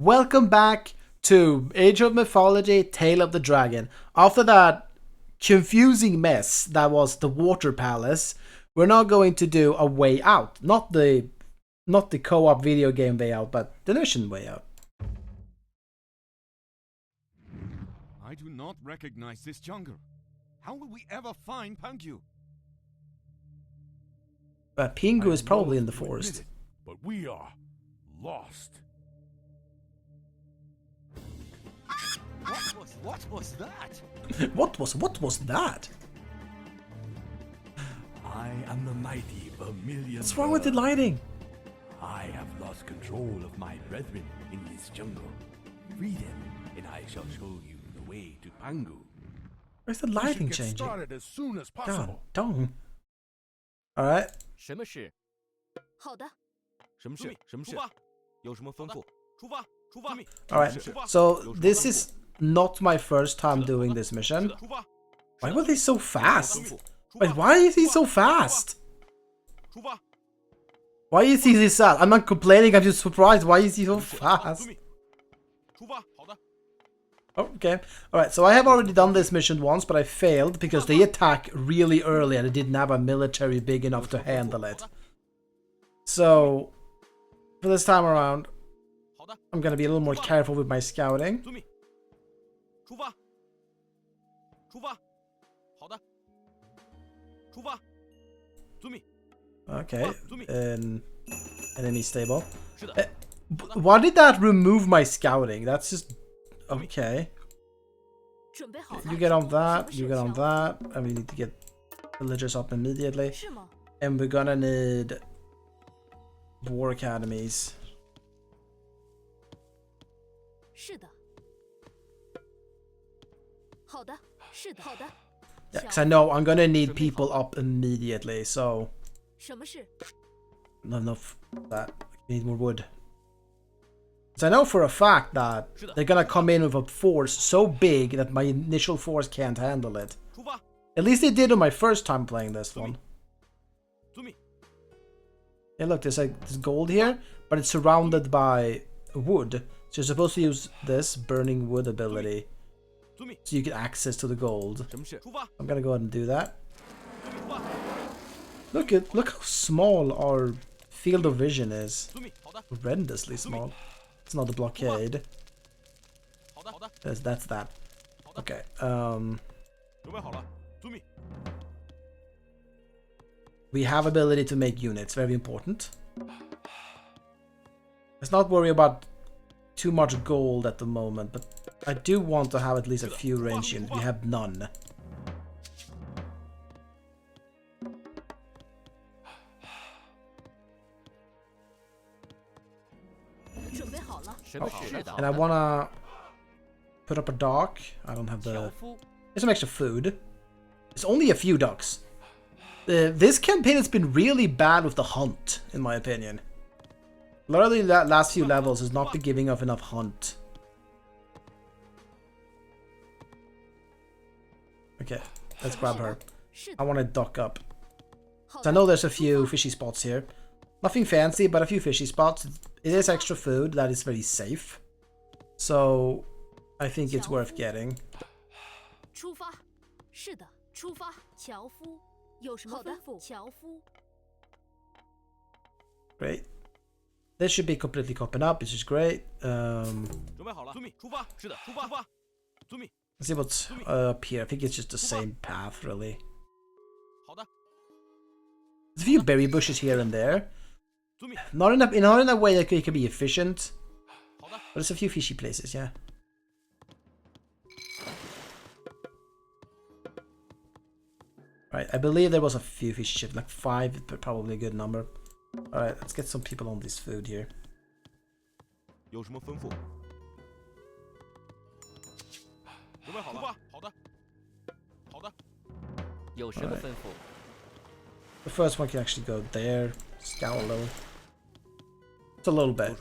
Welcome back to Age of Mythology, Tale of the Dragon. After that confusing mess that was the Water Palace, we're now going to do a way out. Not the co-op video game way out, but the mission way out. I do not recognize this jungle. How will we ever find Pingu? Pingu is probably in the forest. But we are lost. What was that? What was that? I am the mighty Vermillion. What's wrong with the lighting? I have lost control of my brethren in this jungle. Free them, and I shall show you the way to Pingu. Where's the lighting We should get changing? started as soon as God possible. dang. Alright. 什么事？好的。什么事？什么事？有什么吩咐？出发！出发！ Alright. So this is not my first time doing this mission. Why were they so fast? Wait, why is he so fast? Why is he this fast? I'm not complaining, I'm just surprised. Why is he so fast? Okay. Alright, so I have already done this mission once, but I failed because they attack really early and I didn't have a military big enough to handle it. So, for this time around, I'm gonna be a little more careful with my scouting. Okay, enemy stable. Why did that remove my scouting? That's just... okay. You get on that, you get on that, and we need to get villagers up immediately. And we're gonna need war academies. Yeah, because I know I'm gonna need people up immediately, so... not enough of that. I need more wood. So I know for a fact that they're gonna come in with a force so big that my initial force can't handle it. At least they did on my first time playing this one. Yeah, look, there's like this gold here, but it's surrounded by wood. So you're supposed to use this burning wood ability so you get access to the gold. I'm gonna go ahead and do that. Look how small our field of vision is. Horrendously small. It's not a blockade. That's that. Okay. We have ability to make units, very important. Let's not worry about too much gold at the moment, but I do want to have at least a few range units. We have none. And I wanna put up a dock. I don't have the... There's some extra food. It's only a few ducks. This campaign has been really bad with the hunt, in my opinion. A lot of the last few levels has not been giving off enough hunt. Okay, let's grab her. I want to dock up. So I know there's a few fishy spots here. Nothing fancy, but a few fishy spots. It is extra food that is very safe. So I think it's worth getting. Great. This should be completely copping up, which is great. Let's see what's up here. I think it's just the same path, really. There's a few berry bushes here and there. Not in a way that it can be efficient. But there's a few fishy places, yeah. Right, I believe there was a few fishy ships, like 5, but probably a good number. Alright, let's get some people on this food here. The first one can actually go there. Scout a little. It's a little bit.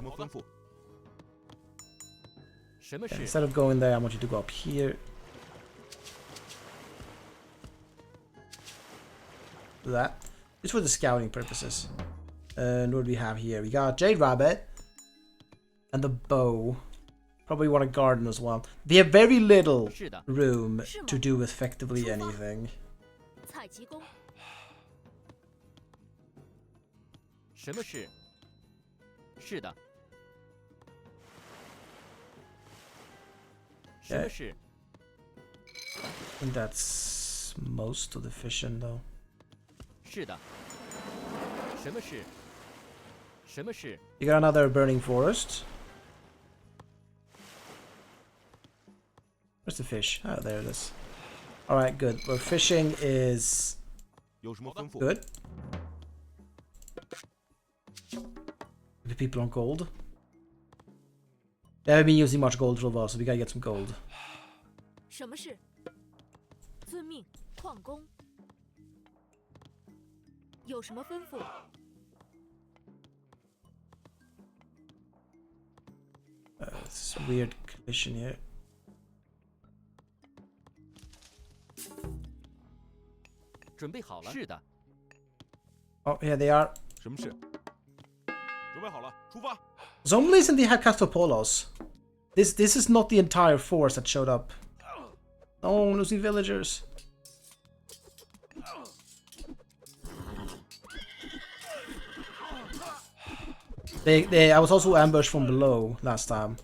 Okay, instead of going there, I want you to go up here. Do that. Just for the scouting purposes. And what do we have here? We got Jade Rabbit. And the bow. Probably want a garden as well. They have very little 是的， room to do effectively anything. 采集工，什么事？是的。什么事？ I think that's most of the fishing though. 是的。什么事？什么事？ You got another burning forest. Where's the fish? Oh, there it is. Alright, good. Well, fishing is 有什么吩咐？ good. The people on gold. They haven't been using much gold for a while, so we gotta get some gold. 什么事？遵命，矿工。有什么吩咐？ This weird collision here. 准备好了。是的。 Oh, here they are. 什么事？准备好了，出发。 For some reason they had Castopolos. This is not the entire force that showed up. Oh, I'm losing villagers. I was also ambushed from below last time.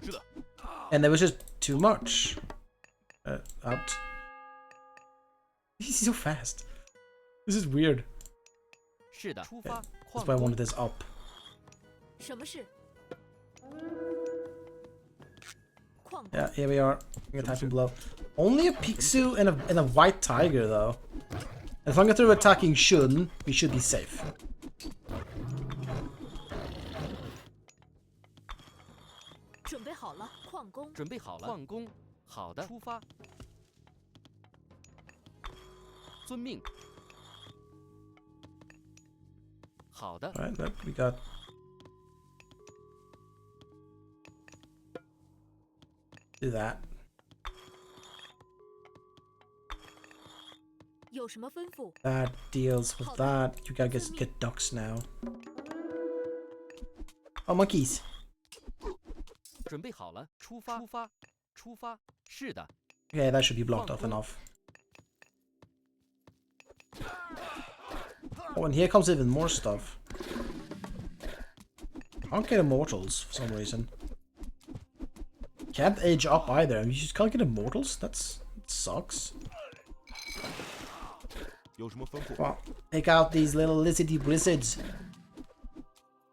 是的。 And there was just too much. Out. He's so fast. This is weird. 是的。出发。 That's why I wanted this up. 什么事？矿工， Yeah, here we are. We got attack from below. Only a Pixiu and a white tiger though. As long as they're attacking Shun, we should be safe. 准备好了，矿工。 准备好了。矿工。好的。出发。遵命。好的。 Alright, look, we got... Do that. 有什么吩咐？ That deals with that. You gotta get ducks now. Oh, monkeys. 准备好了。出发。出发。出发。是的。 Okay, that should be blocked off enough. Oh, and here comes even more stuff. I can't get immortals for some reason. Can't age up either. You just can't get immortals? That sucks. 有什么吩咐？ Well, take out these little lizardy wizards.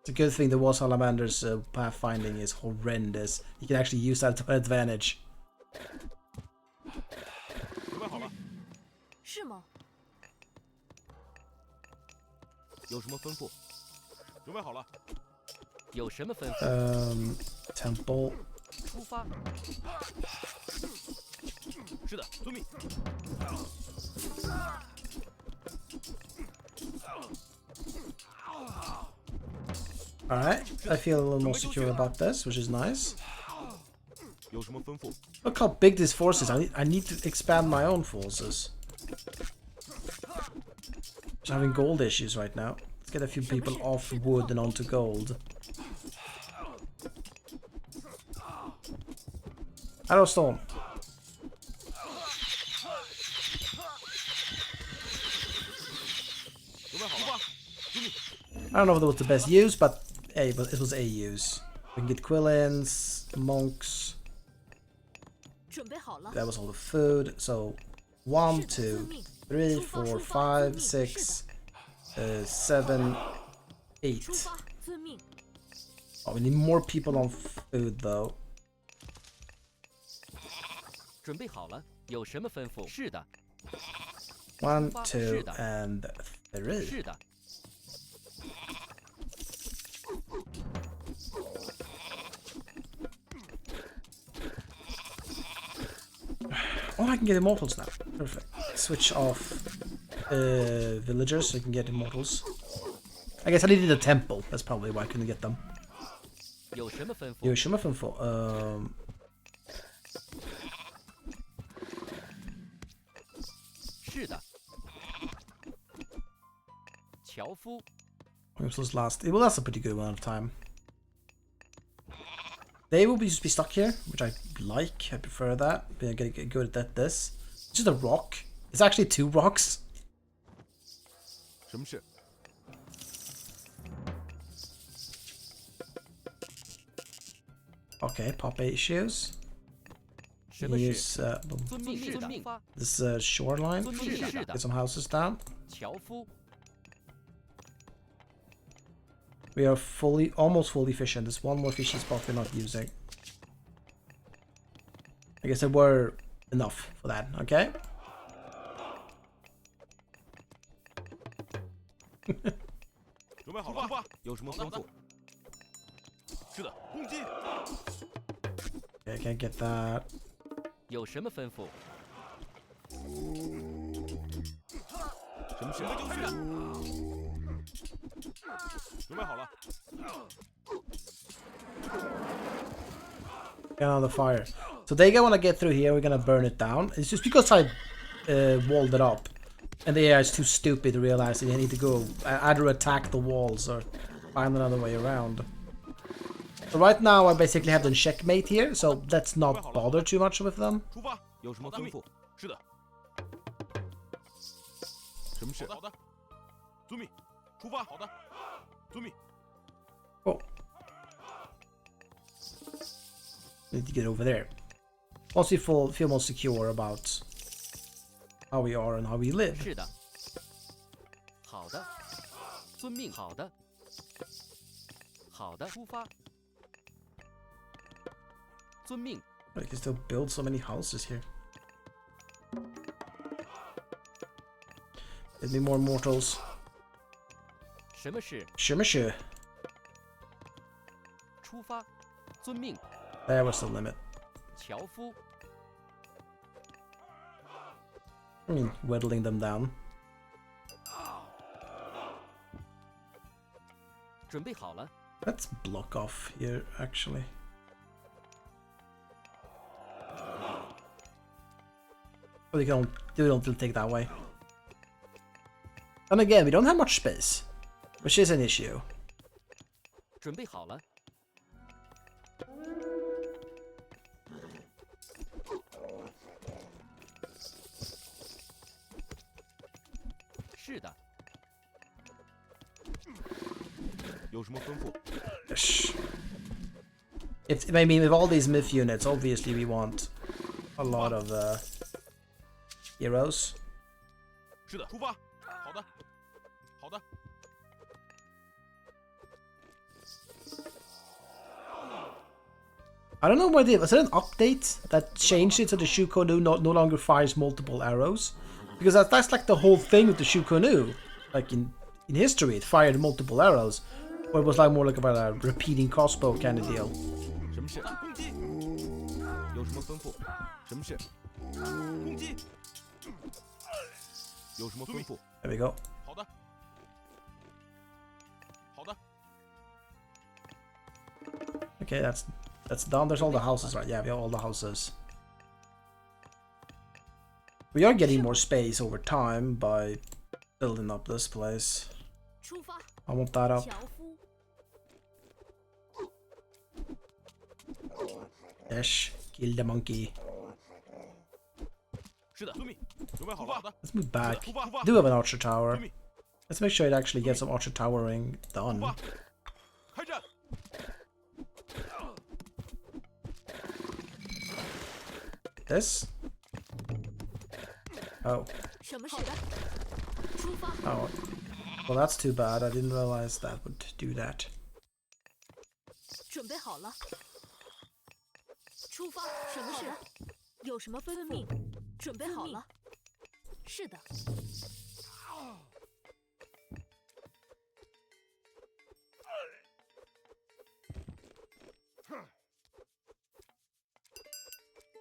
It's a good thing the War Salamander's pathfinding is horrendous. You can actually use that to an advantage. 准备好了。是吗？有什么吩咐？准备好了。有什么吩咐？ Temple. 出发。是的，遵命。 Alright, I feel a little more secure about this, which is nice. 有什么吩咐？ Look how big this force is. I need to expand my own forces. Just having gold issues right now. Let's get a few people off wood and onto gold. Arrow Storm. I don't know if that was the best use, but hey, but it was a use. We can get Quillins, monks. 准备好了。 That was all the food. So 1, 2, 3, 4, 5, 6, 7, 8. 出发，遵命。 Oh, we need more people on food though. 准备好了。有什么吩咐？是的。 1, 2, and 3. 是的。 Oh, I can get immortals now. Perfect. Switch off villagers so I can get immortals. I guess I needed a temple. That's probably why I couldn't get them. 有什么吩咐？有什么吩咐？是的。樵夫。 Well, that's a pretty good amount of time. They will just be stuck here, which I like. I prefer that. We're gonna get good at this. It's just a rock. It's actually 2 rocks. 什么事？ Okay, pop 8 shoes. 什么事？ Use 遵命是的。 this shoreline. 遵命是的。 Get some houses down. 樵夫。 We are almost fully fishing. There's one more fishing spot we're not using. I guess we're enough for that, okay? 准备好了，出发！有什么吩咐？是的，攻击！ Okay, I can't get that. 有什么吩咐？ 什么事？就是准备好了。 Get on the fire. So they want to get through here. We're gonna burn it down. It's just because I walled it up. And the AI is too stupid to realize they need to go either attack the walls or find another way around. So right now I basically have them checkmate here, so let's not bother too much with them. 出发！有什么吩咐？是的。什么事？好的。遵命。出发。好的。遵命。 Oh. Need to get over there. Once we feel more secure about how we are and how we live. 是的。好的。遵命。好的。好的。出发。遵命。 I can still build so many houses here. Get me more mortals. 什么事？ Sure. 出发。遵命。 There was the limit. 樵夫。 I mean, whittling them down. 准备好了。 Let's block off here, actually. But they don't take that way. And again, we don't have much space, which is an issue. 准备好了。 是的。有什么吩咐？ I mean, with all these myth units, obviously we want a lot of heroes. 是的，出发。好的。好的。 I don't know what it was. There an update that changed it so the Shukonu no longer fires multiple arrows? Because that's like the whole thing with the Shukonu. Like in history, it fired multiple arrows. Or it was like more like about a repeating crossbow kind of deal. 什么事？攻击！有什么吩咐？什么事？攻击！有什么吩咐？ There we go. 好的。好的。 Okay, that's done. There's all the houses, right? Yeah, we have all the houses. We are getting more space over time by building up this place. 出发。 I want that up. 樵夫。 Ish. Kill the monkey. 是的，遵命。准备好了。 Let's move back. 出发。 We do have an archer tower. Let's make sure it actually gets some archer towering done. 开战！ This? Oh. 什么事？出发。 Oh. Well, that's too bad. I didn't realize that would do that. 准备好了。出发。什么事？有什么吩咐？准备好了。是的。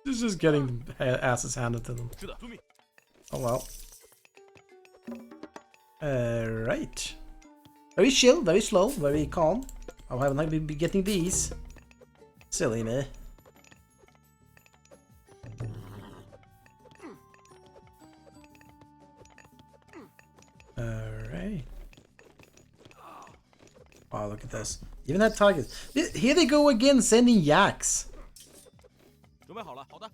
This is getting asses handed to them. 是的，遵命。 Oh well. Right. Very chill, very slow, very calm. I haven't I been getting these. Silly me. Alright. Wow, look at this. Even had targets. Here they go again, sending yaks. 准备好了，好的。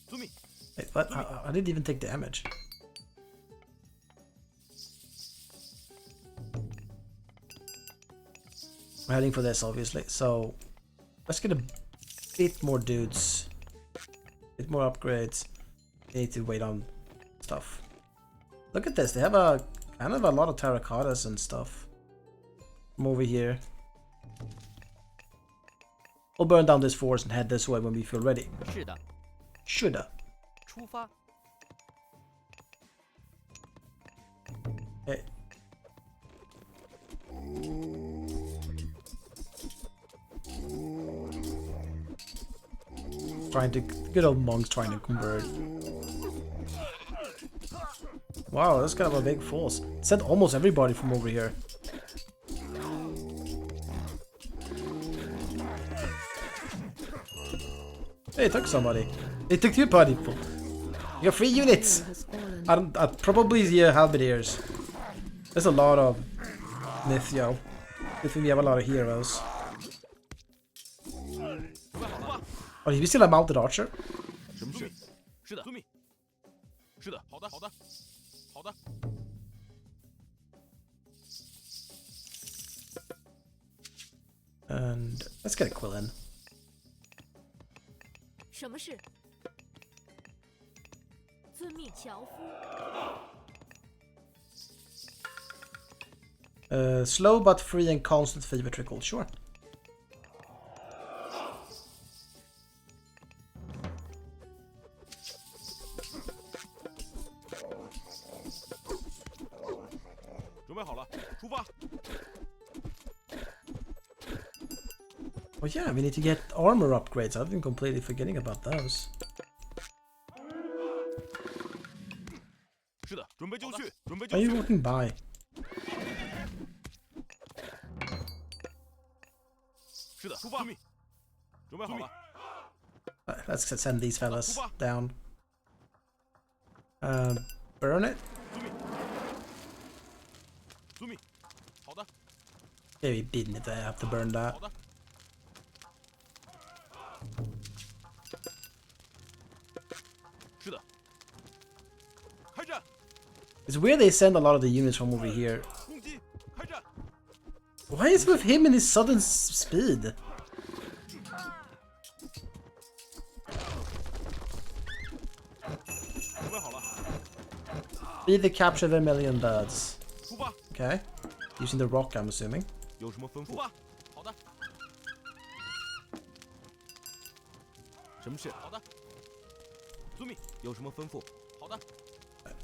遵命。 Wait, what? I didn't even take damage. We're heading for this, obviously. So let's get a bit more dudes, a bit more upgrades. We need to wait on stuff. Look at this. They have a kind of a lot of terracottas and stuff from over here. We'll burn down this forest and head this way when we feel ready. 是的， Shoulda. 出发。 Okay. Trying to, good old monks trying to convert. Wow, that's kind of a big force. It sent almost everybody from over here. Hey, it took somebody. They took 2 people. You got 3 units. Probably the halberdiers. There's a lot of Mythio. Good thing we have a lot of heroes. Oh, do we still have mounted archer? 什么事？是的，遵命。是的，好的，好的，好的。 And let's get a quill in. 什么事？遵命，樵夫。 Slow but free and constant fever trickle, sure. Oh yeah, we need to get armor upgrades. I've been completely forgetting about those. Are you walking by? Let's send these fellas down. Burn it. Yeah, we didn't have to burn that. It's weird they send a lot of the units from over here. Why is it with him and his sudden speed? Be the capture Vermillion birds. Okay. Using the rock, I'm assuming.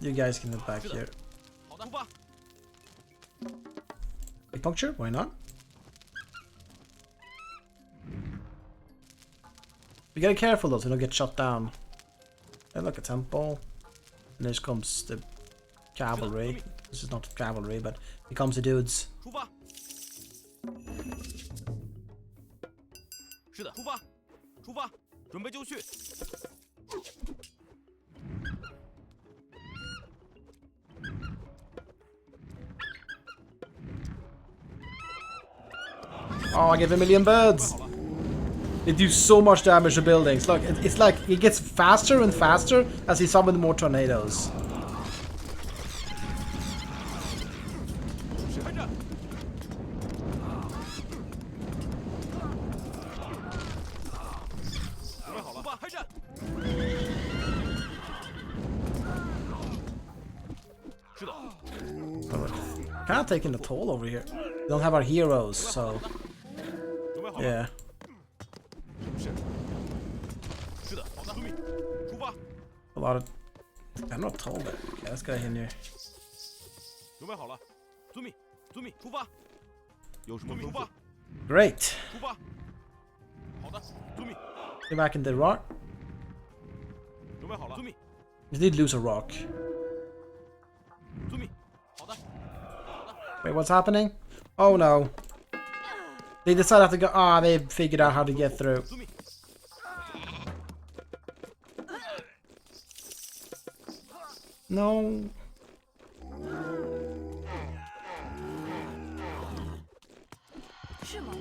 You guys can head back here. Puncture? Why not? We gotta be careful though so we don't get shot down. And look, a temple. And there comes the cavalry. This is not cavalry, but here comes the dudes. Oh, I get Vermillion birds! They do so much damage to buildings. Look, it's like it gets faster and faster as he summons more tornadoes. Kind of taking the toll over here. We don't have our heroes, so yeah. A lot of. I'm not told it. Okay, let's get in here. Great. Get back in the rock. We did lose a rock. Wait, what's happening? Oh no. They decided to go. Ah, they figured out how to get through. No. 是吗？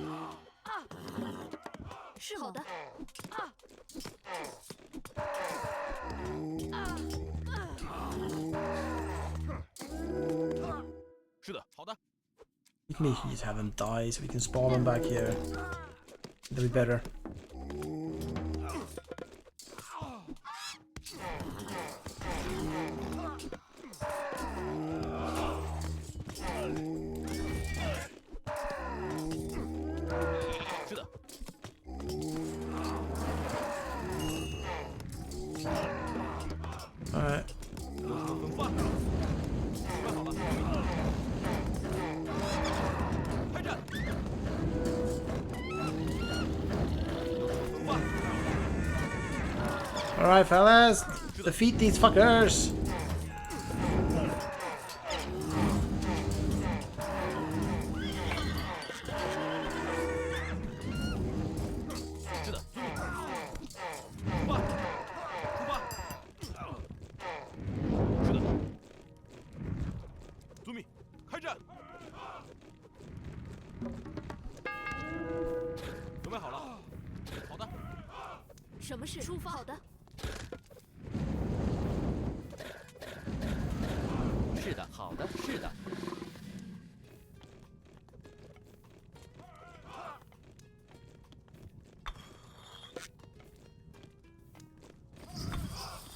是吗？好的。是的，好的。 We can just have them die so we can spawn them back here. That'll be better. Alright. Alright, fellas, defeat these fuckers.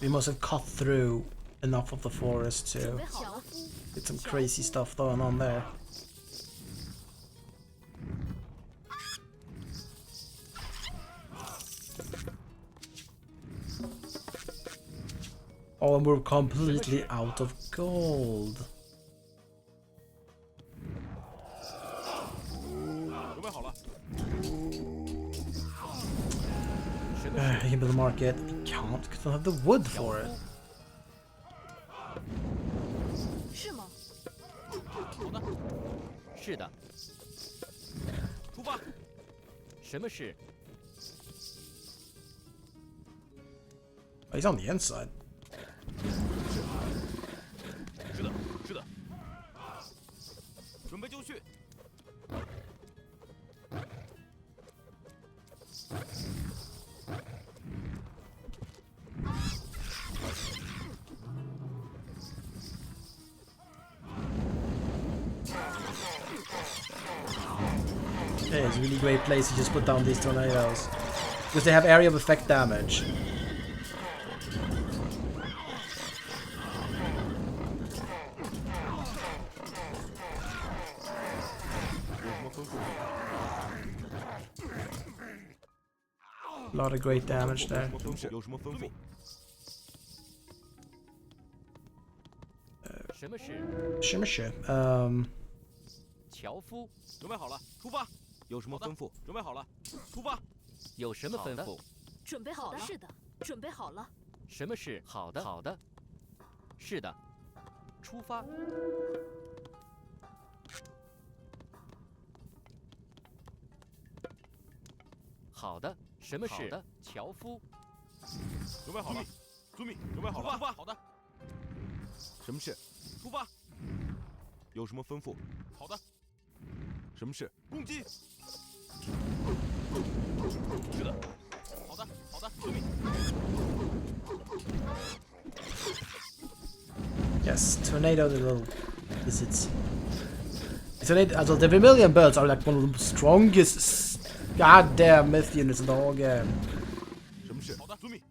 We must have cut through enough of the forest to get some crazy stuff going on there. Oh, and we're completely out of gold. You can build a market. We can't because we don't have the wood for it. 是吗？好的。是的。出发。什么事？ Oh, he's on the inside. 是的，是的。准备就绪。 Yeah, it's a really great place to just put down these tornadoes. Because they have area of effect damage. A lot of great damage there. Shimmer. 樵夫，准备好了，出发。有什么吩咐？准备好了，出发。有什么吩咐？准备好了。是的，准备好了。什么事？好的，好的。是的，出发。好的，什么事？樵夫。准备好了，遵命。准备好了，出发。好的。什么事？出发。有什么吩咐？好的。 什么事？攻击！是的，好的，好的，遵命。 Yes, tornado the little lizards. Also, the Vermillion birds are like one of the strongest goddamn myth units in the whole game. 什么事？好的，遵命。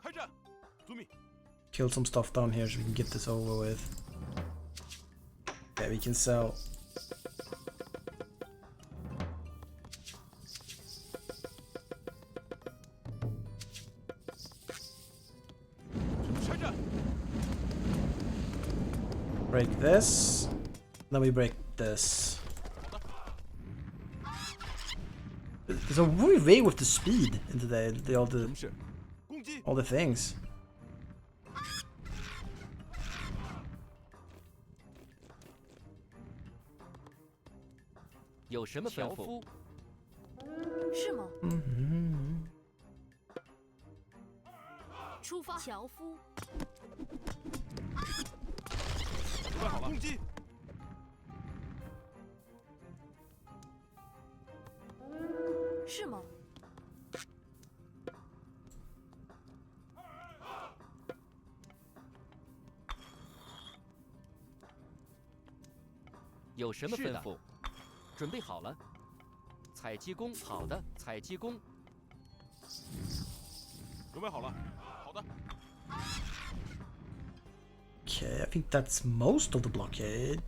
开战！遵命。 Kill some stuff down here so we can get this over with. Yeah, we can sell. Break this, then we break this. There's a weird way with the speed into all the things. 是吗？有什么吩咐？准备好了。采集工，好的，采集工。准备好了。好的。 Okay, I think that's most of the blockade.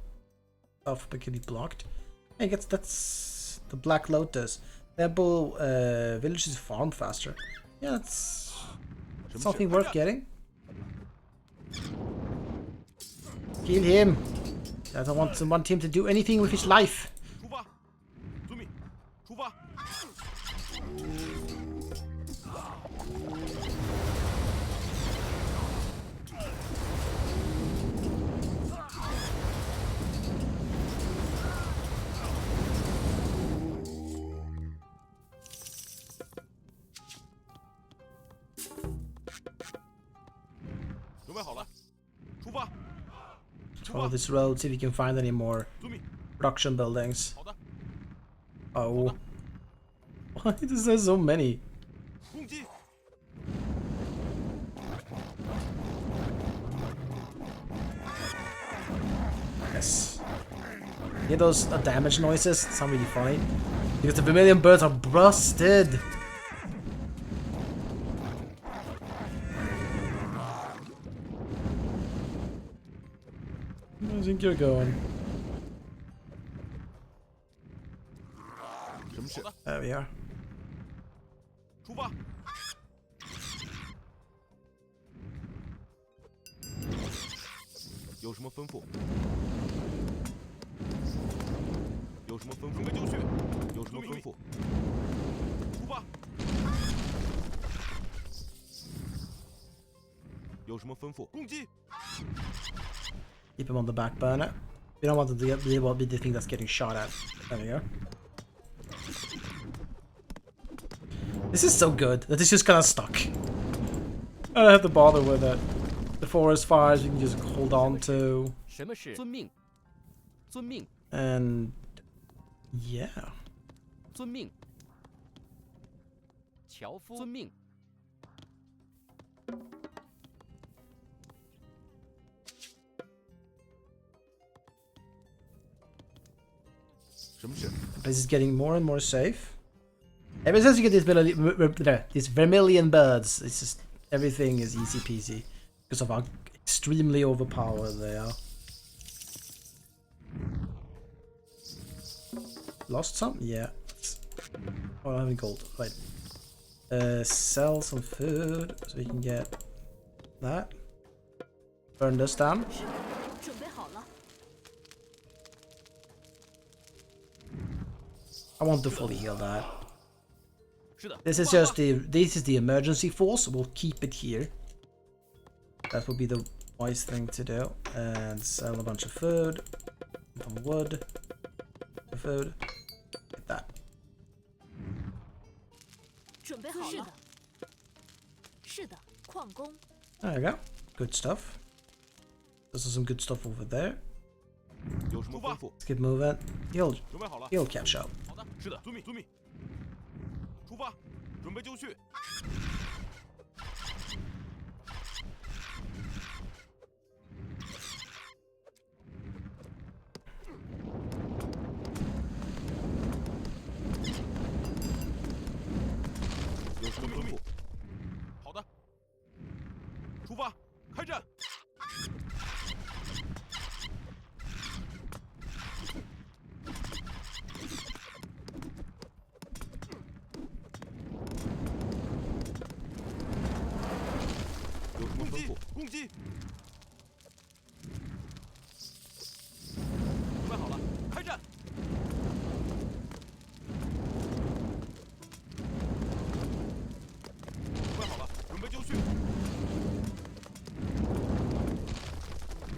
Alphabet can be blocked. I guess that's the Black Lotus. Temple villages farm faster. Yeah, that's something worth getting. Kill him. I don't want him to do anything with his life. 出发，遵命，出发。 准备好了，出发。 Follow this road, see if you can find any more production buildings. 好的。 Oh. Why is there so many? 攻击。 Yes. Hear those damage noises? Sound really funny. Because the Vermillion birds are busted. I think you're going. There we are. 出发。有什么吩咐？有什么吩咐？准备就绪。有什么吩咐？出发。有什么吩咐？攻击。 Keep him on the back burner. We don't want to be the thing that's getting shot at. There we go. This is so good that it's just kind of stuck. I don't have to bother with it. The forest fires you can just hold on to. 什么是遵命？遵命。 And yeah. 遵命。樵夫。遵命。 This is getting more and more safe. Ever since you get these Vermillion birds, it's just everything is easy peasy because of how extremely overpowered they are. Lost some? Yeah. Oh, I have gold. Right. Sell some food so we can get that. Burn this down. I want to fully heal that. This is just the emergency force. We'll keep it here. That would be the wise thing to do. And sell a bunch of food, some wood, food. Get that. There you go. Good stuff. This is some good stuff over there. Let's keep moving. He'll catch up. 是的，遵命，遵命。出发，准备就绪。有什么吩咐？好的。出发，开战。 攻击！准备好了，开战！准备好了，准备就绪。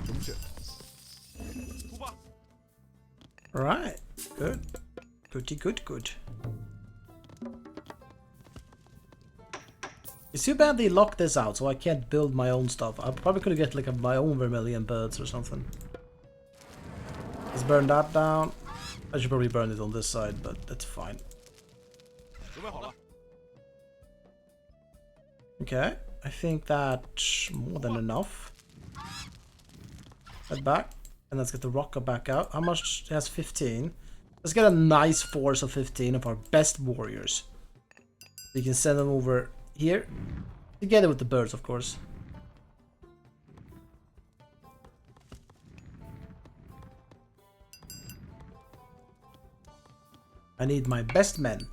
什么事？出发。Right. Good. Good. It's too bad they locked this out, so I can't build my own stuff. I probably could get like my own Vermillion birds or something. Let's burn that down. I should probably burn it on this side, but that's fine. Okay, I think that's more than enough. Head back, and let's get the rocker back out. How much? It has 15. Let's get a nice force of 15 of our best warriors. We can send them over here, together with the birds, of course. I need my best men.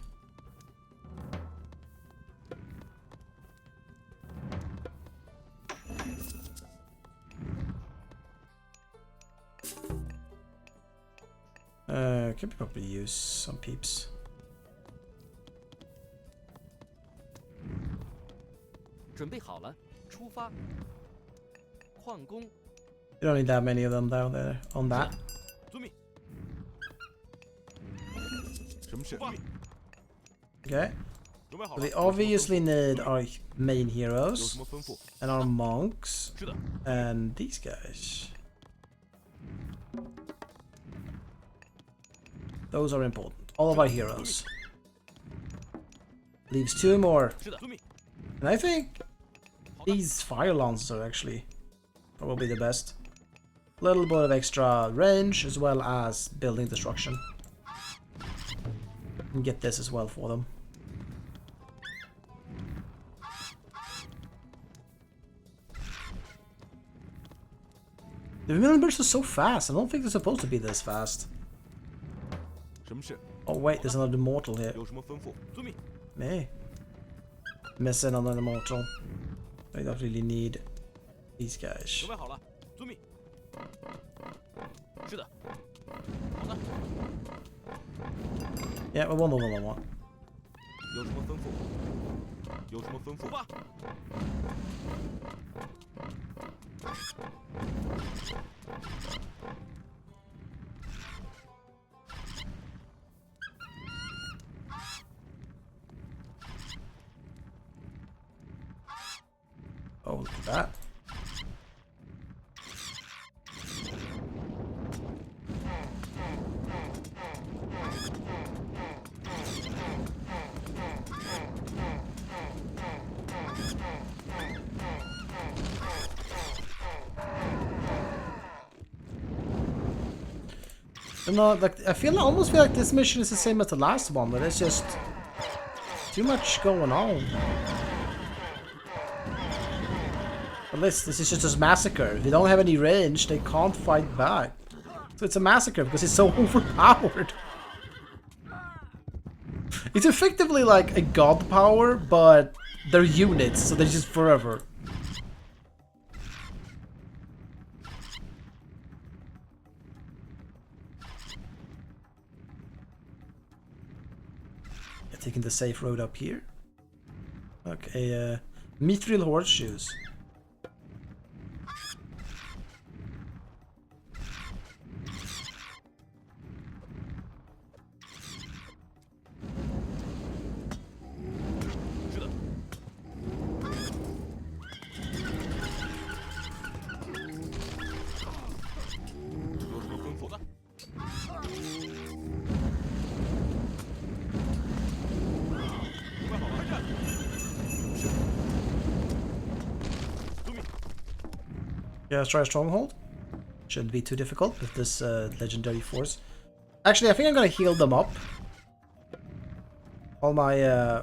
Can probably use some peeps. You don't need that many of them down there on that. Okay. So we obviously need our main heroes and our monks and these guys. Those are important. All of our heroes. Leaves 2 more. And I think these fire lances are actually probably the best. A little bit of extra range as well as building destruction. And get this as well for them. The Vermillion birds are so fast. I don't think they're supposed to be this fast. Oh wait, there's another Immortal here. Me. Missing on an Immortal. I don't really need these guys. Yeah, one of them I want. Oh, look at that. You know, like I almost feel like this mission is the same as the last one, but it's just too much going on. But this is just a massacre. If they don't have any range, they can't fight back. So it's a massacre because it's so overpowered. It's effectively like a god power, but they're units, so they're just forever. Taking the safe road up here. Okay, mithril horseshoes. Yeah, let's try a stronghold. Shouldn't be too difficult with this legendary force. Actually, I think I'm gonna heal them up. All my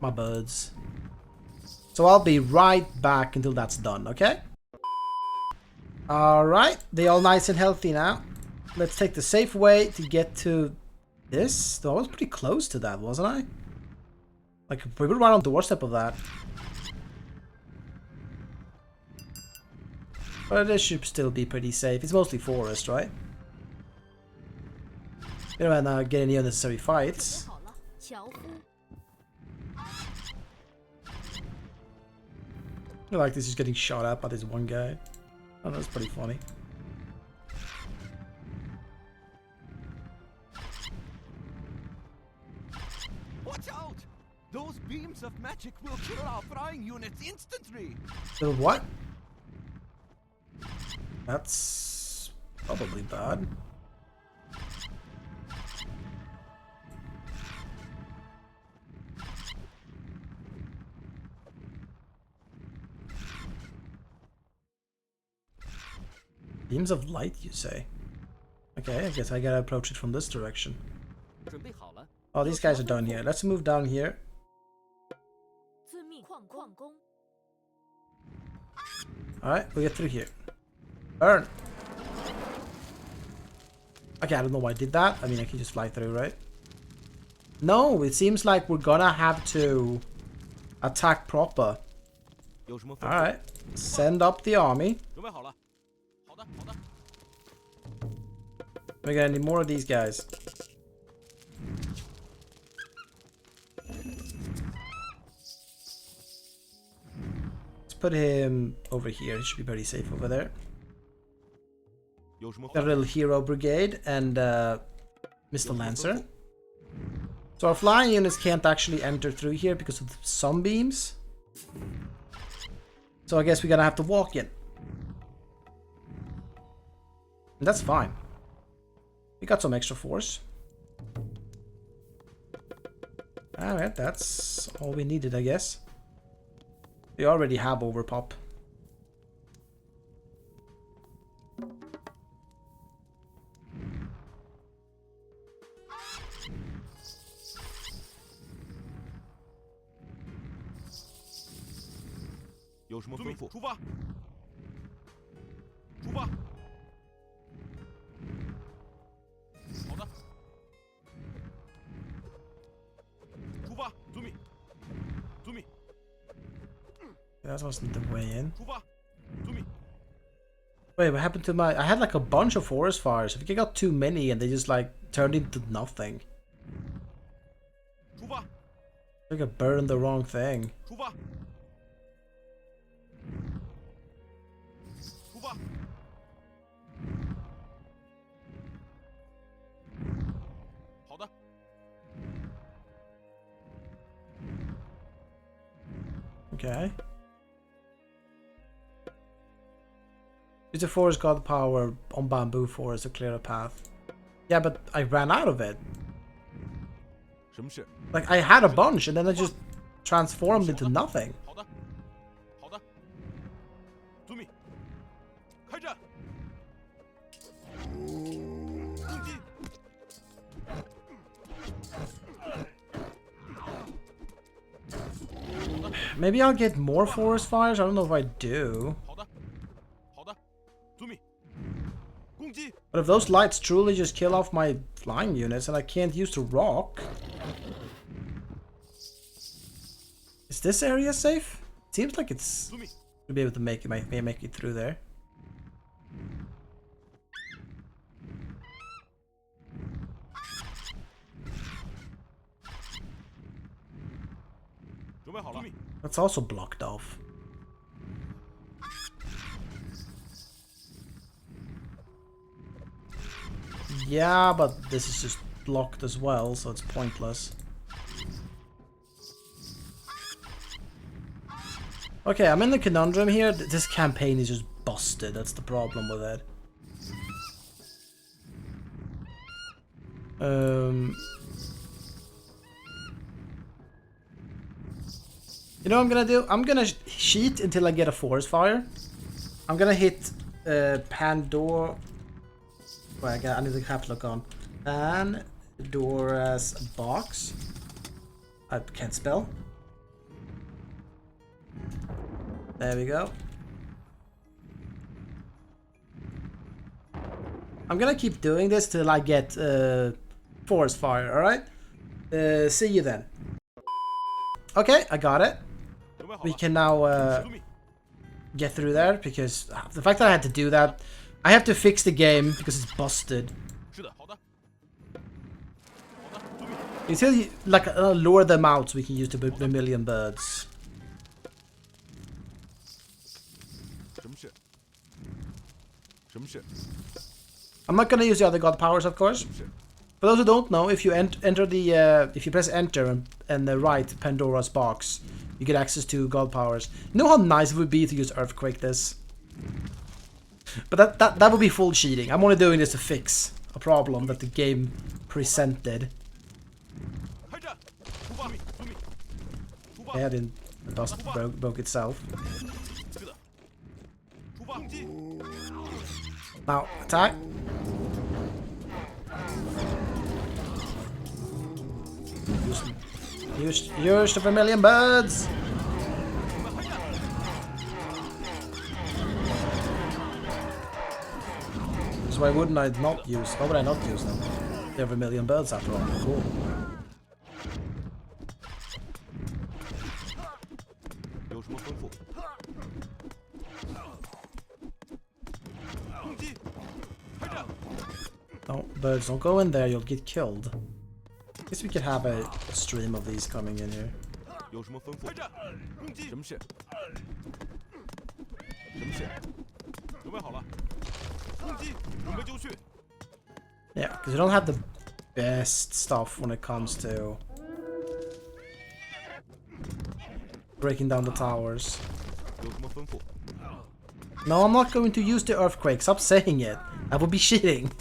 my birds. So I'll be right back until that's done, okay? Alright, they're all nice and healthy now. Let's take the safe way to get to this. Though I was pretty close to that, wasn't I? Like, we were right on the doorstep of that. But this should still be pretty safe. It's mostly forest, right? We don't want to get any unnecessary fights. I like this, he's getting shot at by this one guy. Oh, that's pretty funny. Watch out! Those beams of magic will kill our flying units instantly. So what? That's probably bad. Beams of light, you say? Okay, I guess I gotta approach it from this direction. Oh, these guys are down here. Let's move down here. Alright, we'll get through here. Burn! Okay, I don't know why I did that. I mean, I can just fly through, right? No, it seems like we're gonna have to attack proper. Alright, send up the army. We're gonna need more of these guys. Let's put him over here. He should be pretty safe over there. A little hero brigade and Mr. Lancer. So our flying units can't actually enter through here because of the sunbeams. So I guess we're gonna have to walk in. And that's fine. We got some extra force. Alright, that's all we needed, I guess. We already have overpop. That wasn't the way in. Wait, what happened to my... I had like a bunch of forest fires. I think I got too many and they just like turned into nothing. I think I burned the wrong thing. Okay. Use the forest god power on bamboo forest to clear a path. Yeah, but I ran out of it. Like, I had a bunch and then I just transformed into nothing. Maybe I'll get more forest fires? I don't know if I do. But if those lights truly just kill off my flying units and I can't use the rock... Is this area safe? It seems like it's... to be able to make it through there. That's also blocked off. Yeah, but this is just blocked as well, so it's pointless. Okay, I'm in the conundrum here. This campaign is just busted. That's the problem with it. You know what I'm gonna do? I'm gonna cheat until I get a forest fire. I'm gonna hit Pandora. Wait, I need to have look on. Pandora's box. I can't spell. There we go. I'm gonna keep doing this till I get forest fire, alright? See you then. Okay, I got it. We can now get through there because the fact that I had to do that, I have to fix the game because it's busted. Until you like lure them out so we can use the Vermillion birds. I'm not gonna use the other god powers, of course. For those who don't know, if you enter the if you press enter and write Pandora's box, you get access to god powers. You know how nice it would be to use earthquake this? But that would be full cheating. I'm only doing this to fix a problem that the game presented. Yeah, I didn't. The bus broke itself. Now, attack. Use the Vermillion birds. So why wouldn't I not use? Why would I not use them? They're Vermillion birds after all. Cool. No, birds, don't go in there, you'll get killed. Guess we could have a stream of these coming in here. Yeah, because we don't have the best stuff when it comes to breaking down the towers. No, I'm not going to use the earthquake. Stop saying it. I would be cheating.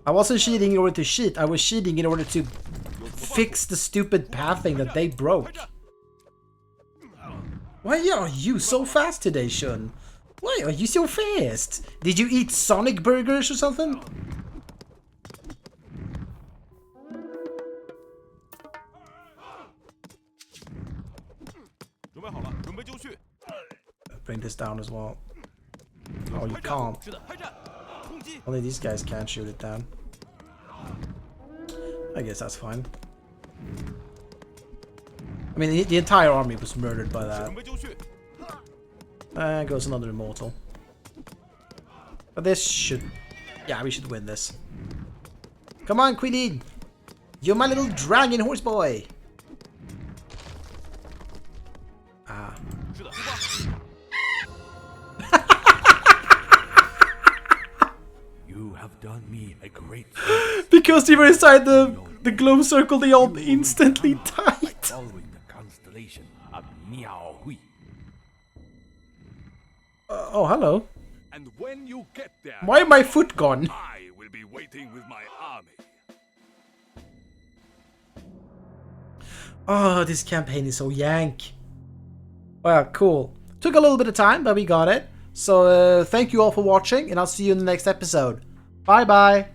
I wasn't cheating in order to cheat. I was cheating in order to fix the stupid pathing that they broke. Why are you so fast today, Shun? Why are you so fast? Did you eat Sonic burgers or something? Bring this down as well. Oh, you can't. Only these guys can't shoot it down. I guess that's fine. I mean, the entire army was murdered by that. Goes another Immortal. But this should... Yeah, we should win this. Come on, Queen! You're my little dragon horse boy! Ah. You have done me a great Because they were inside the glow circle, they all instantly died. following the constellation of Miao Hui. Oh, hello. And when you get there, Why my foot gone? I will be waiting with my army. Oh, this campaign is so yank. Well, cool. Took a little bit of time, but we got it. So, thank you all for watching, and I'll see you in the next episode. Bye-bye.